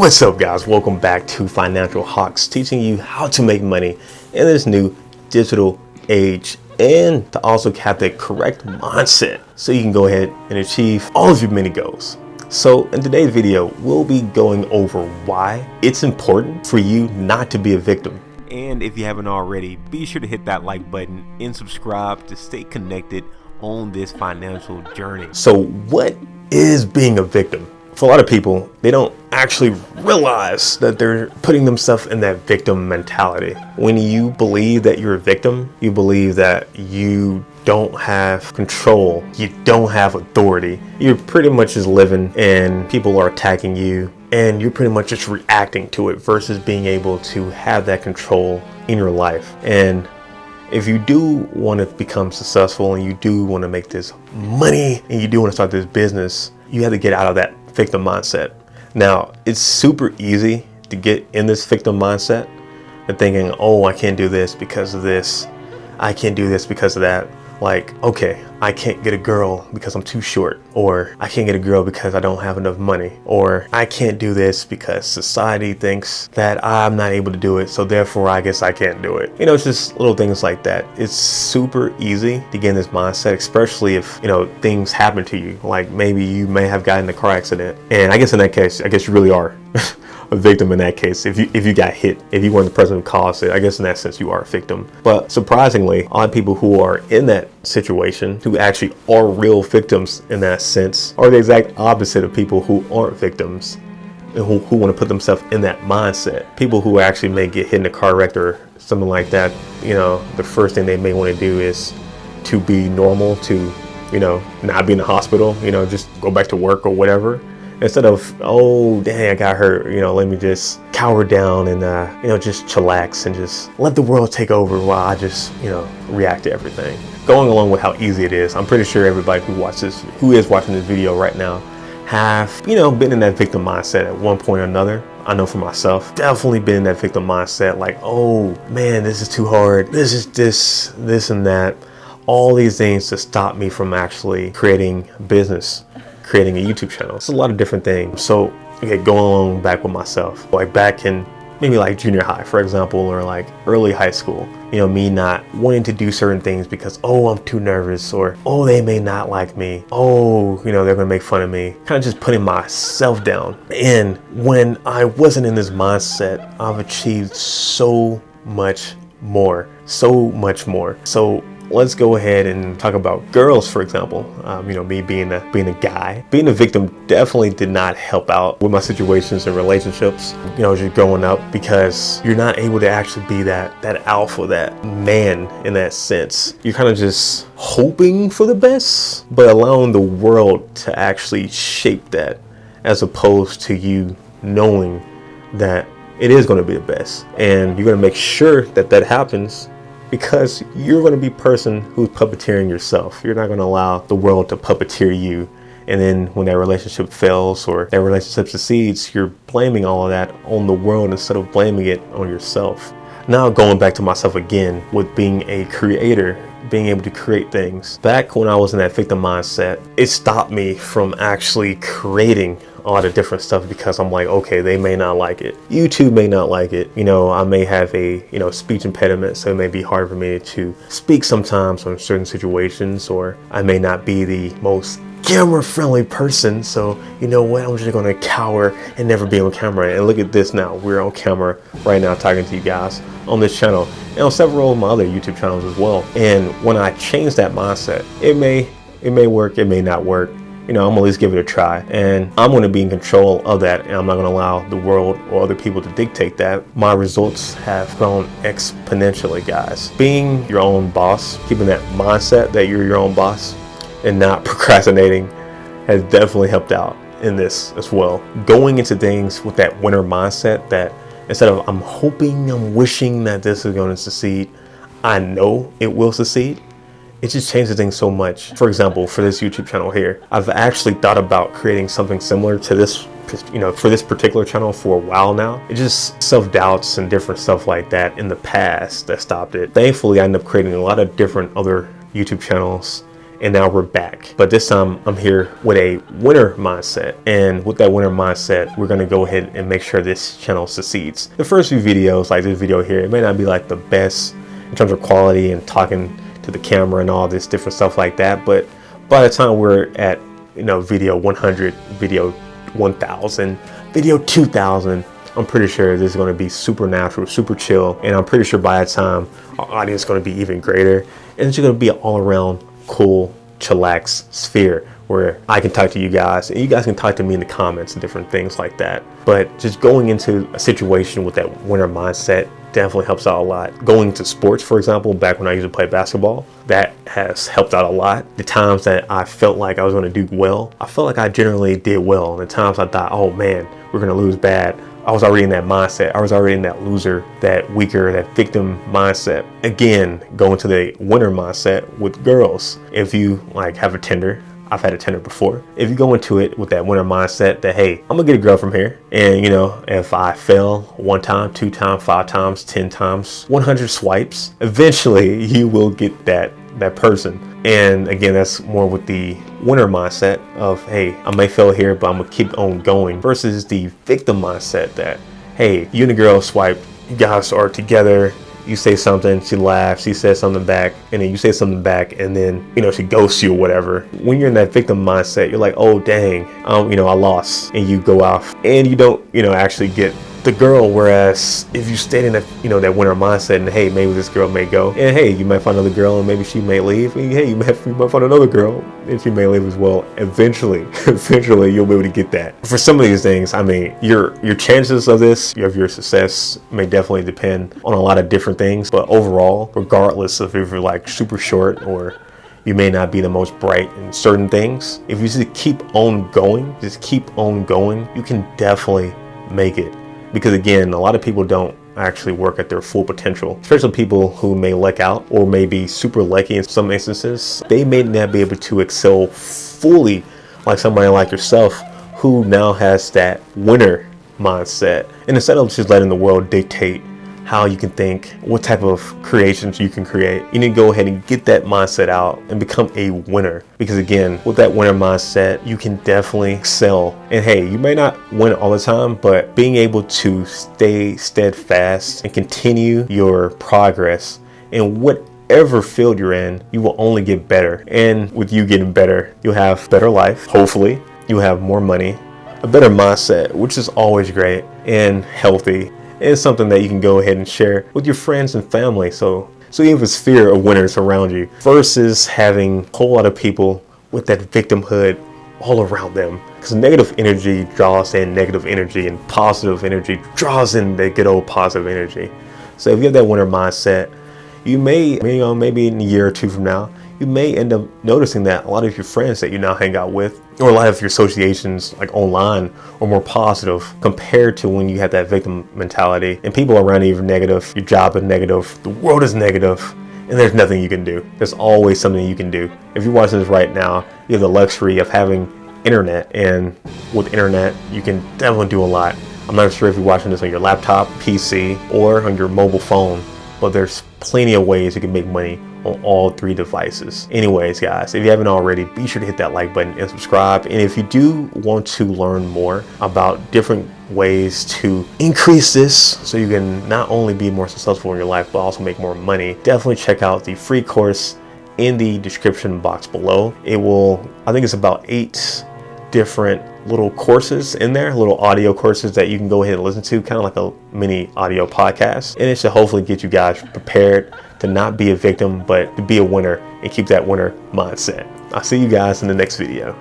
What's up, guys? Welcome back to Financial Hawks, teaching you how to make money in this new digital age and to also have the correct mindset so you can go ahead and achieve all of your many goals. So in today's video, we'll be going over why it's important for you not to be a victim. And if you haven't already, be sure to hit that like button and subscribe to stay connected on this financial journey. So what is being a victim? For a lot of people, they don't actually realize that they're putting themselves in that victim mentality. When you believe that you're a victim, you believe that you don't have control, you don't have authority. You're pretty much just living and people are attacking you and you're pretty much just reacting to it versus being able to have that control in your life. And if you do want to become successful and you do want to make this money and you do want to start this business, you have to get out of that victim mindset. Now, it's super easy to get in this victim mindset and thinking, oh, I can't do this because of this. I can't do this because of that. Like, okay, I can't get a girl because I'm too short, or I can't get a girl because I don't have enough money, or I can't do this because society thinks that I'm not able to do it, so therefore I guess I can't do it. You know, it's just little things like that. It's super easy to get in this mindset, especially if, you know, things happen to you. Like maybe you may have gotten in a car accident, and I guess in that case, I guess you really are a victim in that case. If you got hit, if you weren't the person who caused it, I guess in that sense you are a victim. But surprisingly, a lot of people who are in that situation, who actually are real victims in that sense, are the exact opposite of people who aren't victims and who want to put themselves in that mindset. People who actually may get hit in a car wreck or something like that, you know, the first thing they may want to do is to be normal, to, you know, not be in the hospital, you know, just go back to work or whatever. Instead of, oh, dang, I got hurt, you know, let me just cower down and, you know, just chillax and just let the world take over while I just, you know, react to everything. Going along with how easy it is, I'm pretty sure everybody who is watching this video right now have, you know, been in that victim mindset at one point or another. I know for myself, definitely been in that victim mindset, like, oh man, this is too hard. This is this and that. All these things to stop me from actually creating business, creating a YouTube channel. It's a lot of different things. So, okay, going along back with myself, like back in maybe like junior high, for example, or like early high school, you know, me not wanting to do certain things because, oh, I'm too nervous, or, oh, they may not like me. Oh, you know, they're gonna make fun of me. Kind of just putting myself down. And when I wasn't in this mindset, I've achieved so much more. So let's go ahead and talk about girls, for example. You know, me being a guy, being a victim definitely did not help out with my situations and relationships. You know, just growing up, because you're not able to actually be that alpha, that man in that sense. You're kind of just hoping for the best, but allowing the world to actually shape that, as opposed to you knowing that it is going to be the best, and you're going to make sure that that happens. Because you're going to be a person who's puppeteering yourself. You're not going to allow the world to puppeteer you. And then when that relationship fails or that relationship succeeds, you're blaming all of that on the world instead of blaming it on yourself. Now going back to myself again with being a creator, being able to create things. Back when I was in that victim mindset, it stopped me from actually creating a lot of different stuff, because I'm like, okay, they may not like it. YouTube may not like it. You know, I may have a, you know, speech impediment, so it may be hard for me to speak sometimes on certain situations, or I may not be the most camera friendly person. So you know what, I'm just gonna cower and never be on camera. And look at this now, we're on camera right now talking to you guys on this channel and on several of my other YouTube channels as well. And when I change that mindset, it may work, it may not work. You know, I'm gonna at least give it a try, and I'm gonna be in control of that, and I'm not gonna allow the world or other people to dictate that. My results have grown exponentially, guys. Being your own boss, keeping that mindset that you're your own boss and not procrastinating, has definitely helped out in this as well. Going into things with that winner mindset, that instead of I'm hoping, I'm wishing that this is going to succeed, I know it will succeed. It just changes things so much. For example, for this YouTube channel here, I've actually thought about creating something similar to this, you know, for this particular channel for a while now. It's just self-doubts and different stuff like that in the past that stopped it. Thankfully, I ended up creating a lot of different other YouTube channels and now we're back. But this time I'm here with a winner mindset. And with that winner mindset, we're gonna go ahead and make sure this channel succeeds. The first few videos, like this video here, it may not be like the best in terms of quality and talking to the camera and all this different stuff like that. But by the time we're at, video 100, video 1000, video 2000, I'm pretty sure this is going to be super natural, super chill. And I'm pretty sure by that time, our audience is going to be even greater. And it's going to be an all around cool, chillax sphere where I can talk to you guys and you guys can talk to me in the comments and different things like that. But just going into a situation with that winner mindset definitely helps out a lot. Going to sports, for example, back when I used to play basketball, that has helped out a lot. The times that I felt like I was going to do well, I felt like I generally did well. And the times I thought, oh man, we're going to lose bad, I was already in that mindset. I was already in that loser, that weaker, that victim mindset. Again, going to the winner mindset with girls. If you have a Tinder, I've had a Tinder before. If you go into it with that winner mindset that, hey, I'm gonna get a girl from here. And if I fail 1 time, 2 times, 5 times, 10 times, 100 swipes, eventually you will get that person. And again, that's more with the winner mindset of, hey, I may fail here, but I'm gonna keep on going, versus the victim mindset that, hey, you and the girl swipe, you guys are together, you say something, she laughs, she says something back, and then you say something back, and then she ghosts you or whatever. When you're in that victim mindset, you're like, oh dang, I lost, and you go off and you don't actually get the girl. Whereas if you stay in that that winner mindset, and hey, maybe this girl may go, and hey, you might find another girl, and maybe she may leave, and hey, you might find another girl, and she may leave as well. Eventually you'll be able to get that. For some of these things, I mean, your chances of your success may definitely depend on a lot of different things, but overall, regardless of if you're super short or you may not be the most bright in certain things, if you just keep on going, you can definitely make it. Because again, a lot of people don't actually work at their full potential, especially people who may luck out or may be super lucky in some instances. They may not be able to excel fully like somebody like yourself who now has that winner mindset. And instead of just letting the world dictate how you can think, what type of creations you can create, you need to go ahead and get that mindset out and become a winner. Because again, with that winner mindset, you can definitely excel. And hey, you may not win all the time, but being able to stay steadfast and continue your progress in whatever field you're in, you will only get better. And with you getting better, you'll have a better life. Hopefully, you'll have more money, a better mindset, which is always great and healthy. It's something that you can go ahead and share with your friends and family. So you have a sphere of winners around you versus having a whole lot of people with that victimhood all around them. Because negative energy draws in negative energy, and positive energy draws in that good old positive energy. So if you have that winner mindset, you may, maybe in a year or 2 from now, you may end up noticing that a lot of your friends that you now hang out with, or a lot of your associations online, are more positive compared to when you had that victim mentality and people around you are negative, your job is negative, the world is negative, and there's nothing you can do. There's always something you can do. If you're watching this right now, you have the luxury of having internet, and with internet, you can definitely do a lot. I'm not sure if you're watching this on your laptop, PC, or on your mobile phone, but there's plenty of ways you can make money on all 3 devices. Anyways, guys, if you haven't already, be sure to hit that like button and subscribe. And if you do want to learn more about different ways to increase this so you can not only be more successful in your life, but also make more money, definitely check out the free course in the description box below. I think it's about 8 different little courses in there, little audio courses that you can go ahead and listen to, kind of like a mini audio podcast. And it should hopefully get you guys prepared to not be a victim, but to be a winner and keep that winner mindset. I'll see you guys in the next video.